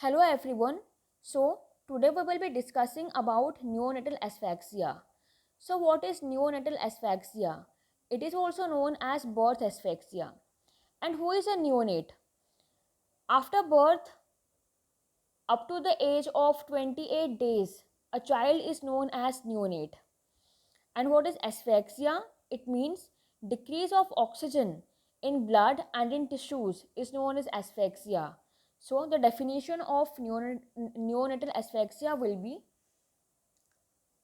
Hello everyone. Today we will be discussing about neonatal asphyxia. So what is neonatal asphyxia? It is also known as birth asphyxia. And who is a neonate? After birth, up to the age of 28 days, a child is known as neonate. And what is asphyxia? It means decrease of oxygen in blood and in tissues is known as asphyxia. So the definition of neonatal asphyxia will be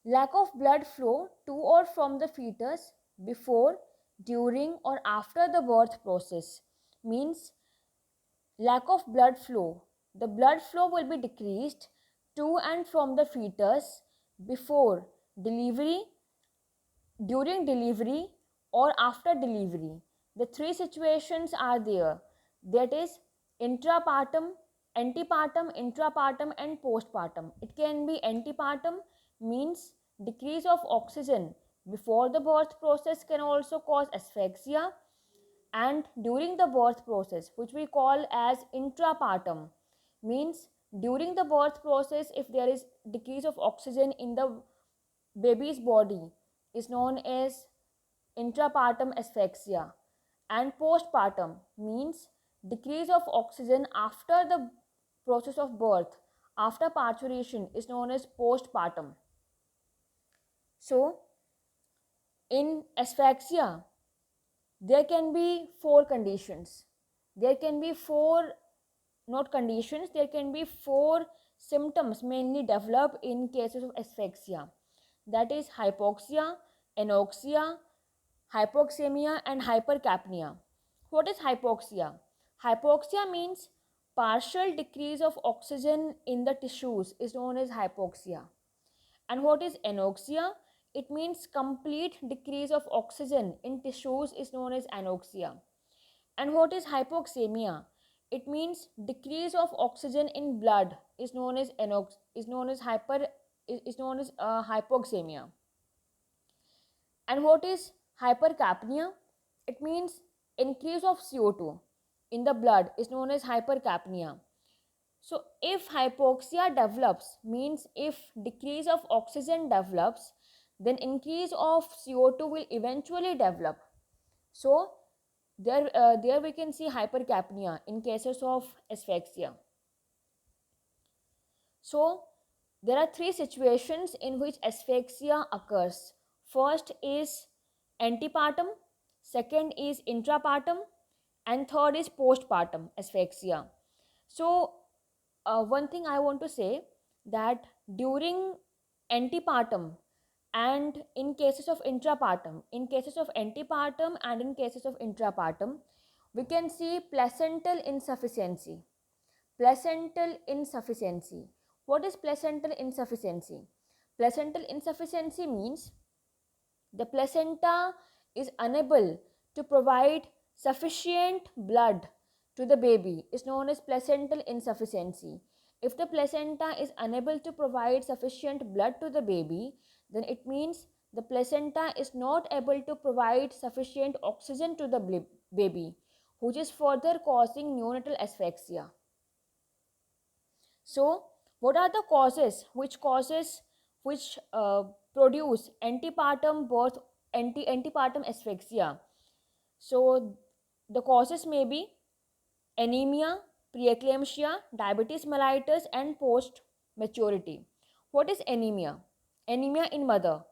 lack of blood flow to or from the fetus before, during or after the birth process. Means lack of blood flow. The blood flow will be decreased to and from the fetus before delivery, during delivery or after delivery. The three situations are there, that is intrapartum, antepartum, intrapartum and postpartum. It can be antepartum, means decrease of oxygen before the birth process can also cause asphyxia, and during the birth process, which we call as intrapartum, means during the birth process if there is decrease of oxygen in the baby's body is known as intrapartum asphyxia, and postpartum means decrease of oxygen after the process of birth, after parturition, is known as postpartum. So in asphyxia there can be four conditions. There can be four, not conditions, there can be four symptoms mainly develop in cases of asphyxia. That is hypoxia, anoxia, hypoxemia and hypercapnia. What is hypoxia? Hypoxia means partial decrease of oxygen in the tissues is known as hypoxia. And what is anoxia? It means complete decrease of oxygen in tissues is known as anoxia. And what is hypoxemia? It means decrease of oxygen in blood is known as hypoxemia. And what is hypercapnia? It means increase of CO2 in the blood is known as hypercapnia. So if hypoxia develops, means if decrease of oxygen develops, then increase of CO2 will eventually develop. So there we can see hypercapnia in cases of asphyxia. So there are three situations in which asphyxia occurs. First is antepartum, second is intrapartum, and third is postpartum asphyxia. So one thing I want to say, that during antepartum and in cases of intrapartum, in cases of antepartum and in cases of intrapartum, we can see placental insufficiency. Placental insufficiency. What is placental insufficiency? Placental insufficiency means the placenta is unable to provide sufficient blood to the baby, is known as placental insufficiency. If the placenta is unable to provide sufficient blood to the baby, then it means the placenta is not able to provide sufficient oxygen to the baby, which is further causing neonatal asphyxia. So what are the causes which produce antepartum birth, antepartum asphyxia? So the causes may be anemia, preeclampsia, diabetes mellitus and post maturity. What is anemia? Anemia in mother.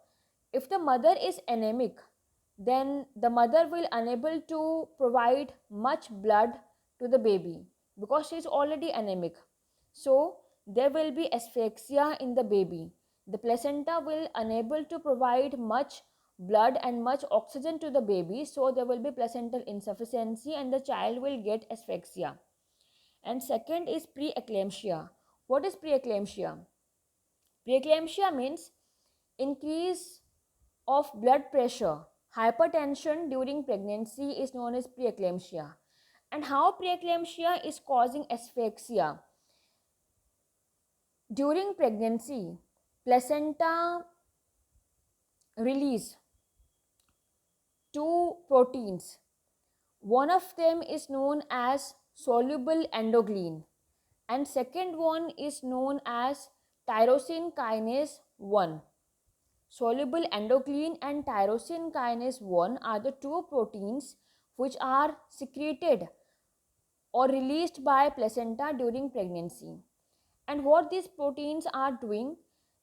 If the mother is anemic, then the mother will unable to provide much blood to the baby because she is already anemic. So there will be asphyxia in the baby. The placenta will unable to provide much blood and much oxygen to the baby, so there will be placental insufficiency and the child will get asphyxia. And second is preeclampsia. What is preeclampsia? Preeclampsia means increase of blood pressure. Hypertension during pregnancy is known as preeclampsia. And how preeclampsia is causing asphyxia? During pregnancy, placenta release two proteins. One of them is known as soluble endoglin and second one is known as tyrosine kinase 1. Soluble endocrine and tyrosine kinase 1 are the two proteins which are secreted or released by placenta during pregnancy. And what these proteins are doing?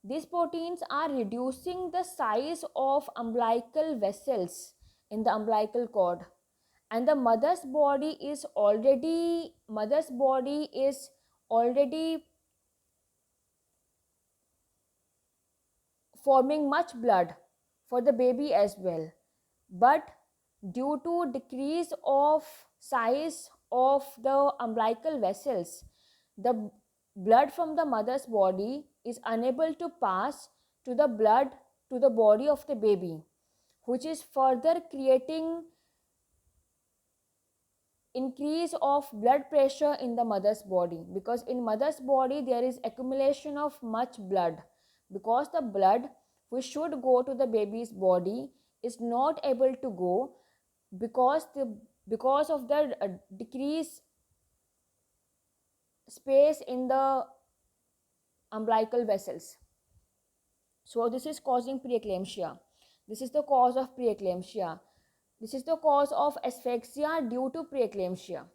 These proteins are reducing the size of umbilical vessels in the umbilical cord, and the mother's body is already forming much blood for the baby as well, but due to decrease of size of the umbilical vessels, the blood from the mother's body is unable to pass to the blood to the body of the baby, which is further creating increase of blood pressure in the mother's body, because in mother's body there is accumulation of much blood, because the blood which should go to the baby's body is not able to go, because of the decreased space in the umbilical vessels. So this is causing preeclampsia. This is the cause of preeclampsia. This is the cause of asphyxia due to preeclampsia.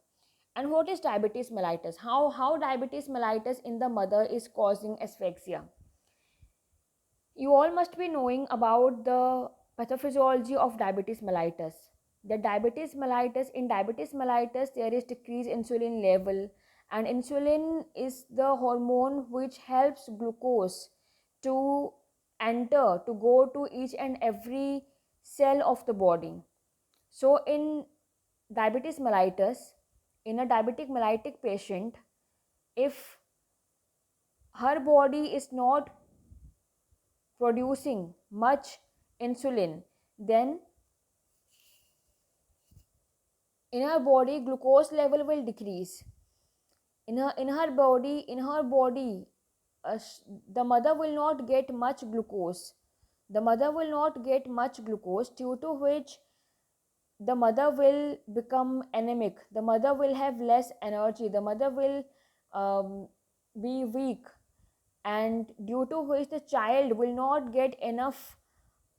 And what is diabetes mellitus? How diabetes mellitus in the mother is causing asphyxia? You all must be knowing about the pathophysiology of diabetes mellitus. The diabetes mellitus there is decreased insulin level, and insulin is the hormone which helps glucose to enter, to go to each and every cell of the body. So in diabetes mellitus, in a diabetic mellitic patient, if her body is not producing much insulin, then in her body glucose level will decrease. In her body, the mother will not get much glucose. The mother will not get much glucose, due to which the mother will become anemic. The mother will have less energy. The mother will be weak, and due to which the child will not get enough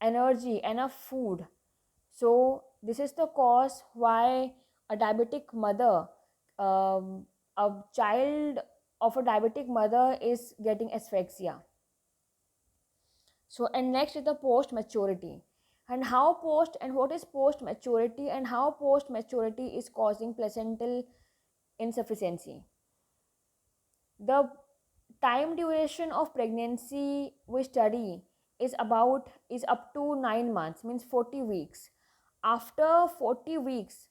energy, enough food. So this is the cause why a diabetic mother, a child of a diabetic mother is getting asphyxia. So, and next is the post maturity, and what is post maturity, and how post maturity is causing placental insufficiency. The time duration of pregnancy we study is up to 9 months, means 40 weeks. After 40 weeks,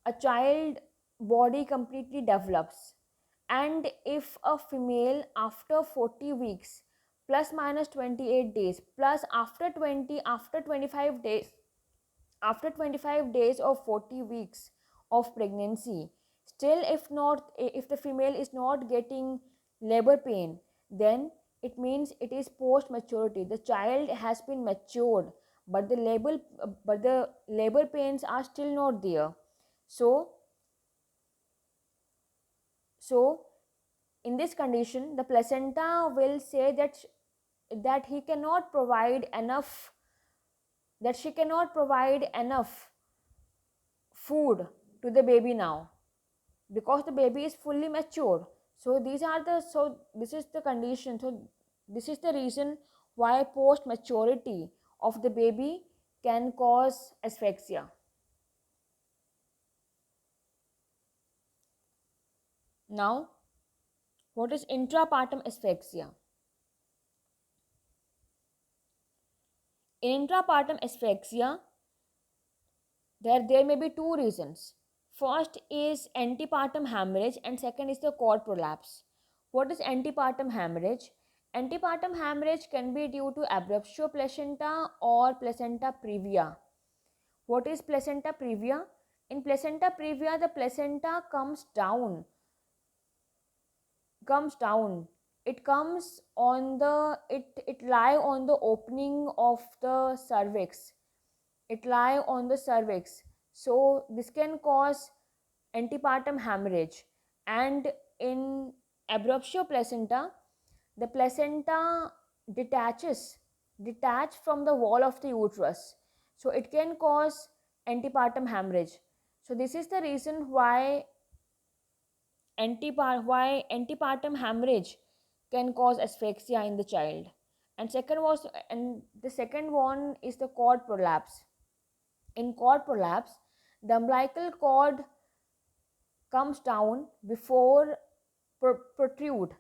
a child body completely develops, and if a female after 40 weeks plus minus 28 days plus after 25 days, after 25 days of 40 weeks of pregnancy, still if the female is not getting labor pain, then it means it is post maturity. The child has been matured, but the labor pains are still not there. So so in this condition, the placenta will say that he cannot provide enough, that she cannot provide enough food to the baby now, because the baby is fully matured. So this is the condition. So this is the reason why post maturity of the baby can cause asphyxia. Now, what is intrapartum asphyxia? In intrapartum asphyxia, there may be two reasons. First is antepartum hemorrhage, and second is the cord prolapse. What is antepartum hemorrhage? Antepartum hemorrhage can be due to abruptio placenta or placenta previa. What is placenta previa? In placenta previa, the placenta comes down. It comes on the it lie on the opening of the cervix. It lie on the cervix. So this can cause antepartum hemorrhage. And in abruptio placenta, the placenta detaches detach from the wall of the uterus, so it can cause antepartum hemorrhage. So this is the reason why antepartum hemorrhage can cause asphyxia in the child. And the second one is the cord prolapse. In cord prolapse, the umbilical cord comes down before protrude,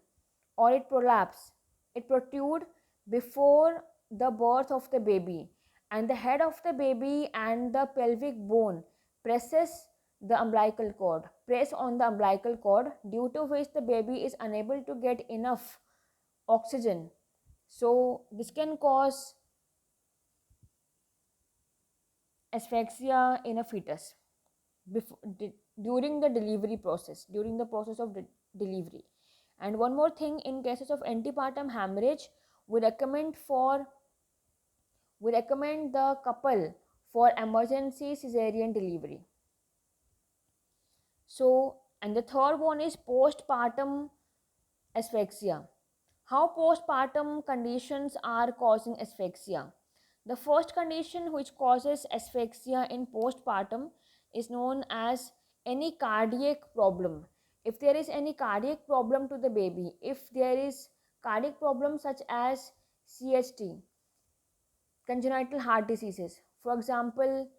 or it protrude before the birth of the baby, and the head of the baby and the pelvic bone press on the umbilical cord, due to which the baby is unable to get enough oxygen. So this can cause asphyxia in a fetus before, during the process of delivery. And one more thing, in cases of antepartum hemorrhage, we recommend the couple for emergency cesarean delivery. So, and the third one is postpartum asphyxia. How postpartum conditions are causing asphyxia? The first condition which causes asphyxia in postpartum is known as any cardiac problem. If there is any cardiac problem to the baby, if there is cardiac problem such as CHT, congenital heart diseases. For example,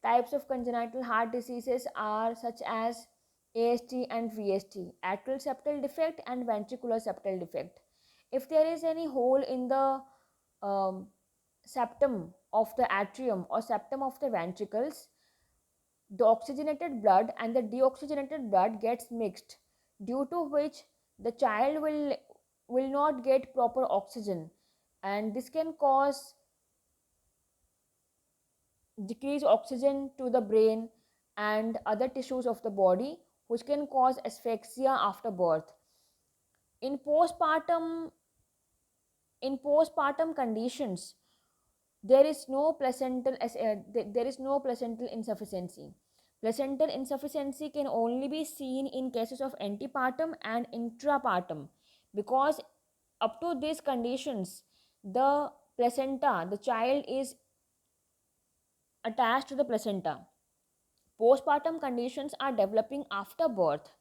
types of congenital heart diseases are such as AST and VST, atrial septal defect and ventricular septal defect. If there is any hole in the um, septum of the atrium or septum of the ventricles, the oxygenated blood and the deoxygenated blood gets mixed, due to which the child will not get proper oxygen, and this can cause decrease oxygen to the brain and other tissues of the body, which can cause asphyxia after birth. In postpartum conditions, there is no placental insufficiency. Placental insufficiency can only be seen in cases of antepartum and intrapartum, because up to these conditions, the child is attached to the placenta. Postpartum conditions are developing after birth.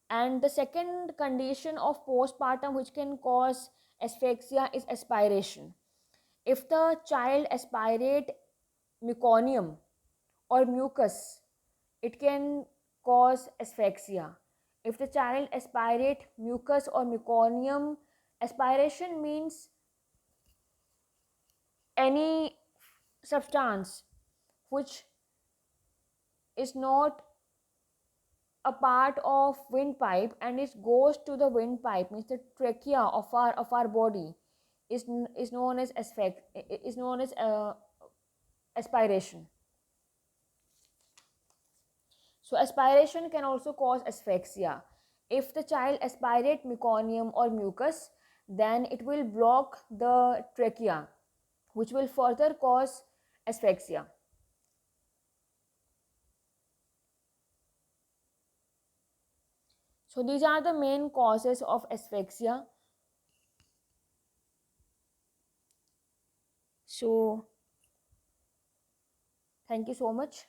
And the second condition of postpartum which can cause asphyxia is aspiration. If the child aspirate meconium or mucus, it can cause asphyxia. If the child aspirate mucus or meconium, aspiration means any substance which is not a part of windpipe and it goes to the windpipe, means the trachea of our body is known as aspiration. So aspiration can also cause asphyxia. If the child aspirate meconium or mucus, then it will block the trachea, which will further cause asphyxia. So these are the main causes of asphyxia. So thank you so much.